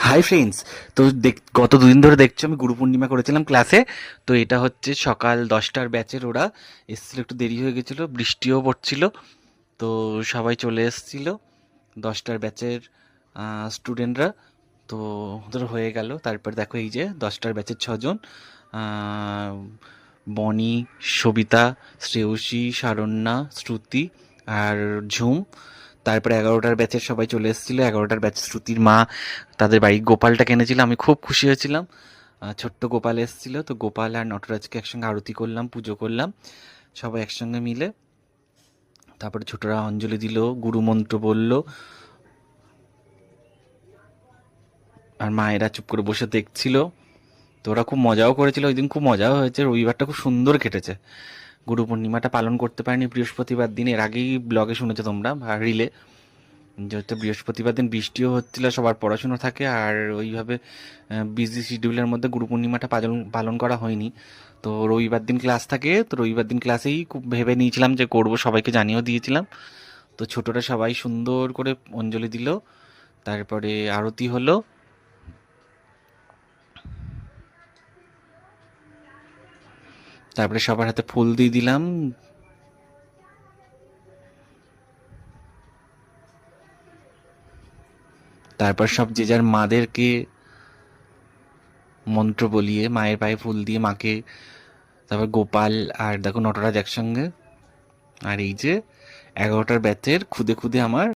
Hi friends. তো গত দুদিন ধরে দেখছো আমি গুরু পূর্ণিমা করেছিলাম ক্লাসে। তো এটা হচ্ছে সকাল 10টার ব্যাচের, ওরা এসেছিলো, একটু দেরি হয়ে গেছিলো, বৃষ্টিও পড়ছিল। তো সবাই চলে এসেছিলো 10টার ব্যাচের স্টুডেন্টরা। তো ওদের হয়ে গেল। তারপর দেখো এই যে 10টার ব্যাচের ছজন, আহ, বনি, সবিতা, শ্রেয়সী, শারণ্যা, শ্রুতি আর ঝুম। তারপরে 11টার ব্যাচের সবাই চলে এসেছিলো। 11টার ব্যাচ শ্রুতির মা তাদের বাড়ি গোপালটা কিনেছিল, আমি খুব খুশি হয়েছিলাম। ছোট্ট গোপাল এসেছিলো, তো গোপাল আর নটরাজকে একসঙ্গে আরতি করলাম, পুজো করলাম সবাই একসঙ্গে মিলে। তারপরে ছোটরা অঞ্জলি দিল, গুরু মন্ত্র বলল, আর মায়েরা চুপ করে বসে দেখছিল। তো ওরা খুব মজাও করেছিল, ওই দিন খুব মজাও হয়েছে, রবিবারটা খুব সুন্দর কেটেছে। গুরু পূর্ণিমাটা পালন করতে পারিনি বৃহস্পতিবার দিন, এর আগেই ব্লগে শুনেছো তোমরা বা রিলে, যেহেতু বৃহস্পতিবার দিন বৃষ্টিও হচ্ছিল, সবার পড়াশুনো থাকে, আর ওইভাবে বিজি শিডিউলের মধ্যে গুরু পূর্ণিমাটা পালন পালন করা হয়নি। তো রবিবার দিন ক্লাস থাকে, তো রবিবার দিন ক্লাসেই খুব ভেবে নিয়েছিলাম যে করব, সবাইকে জানিয়েও দিয়েছিলাম। তো ছোটরা সবাই সুন্দর করে অঞ্জলি দিল, তারপরে আরতি হলো। তারপরে সবার হাতে ফুল দিয়ে দিলাম। তারপর সব যে যার মাদেরকে মন্ত্র বলিয়ে মায়ের পায়ে ফুল দিয়ে মাকে, তারপর গোপাল আর দেখো নটরাজ একসঙ্গে। আর এই যে 11টার ব্যাচের খুদে খুদে আমার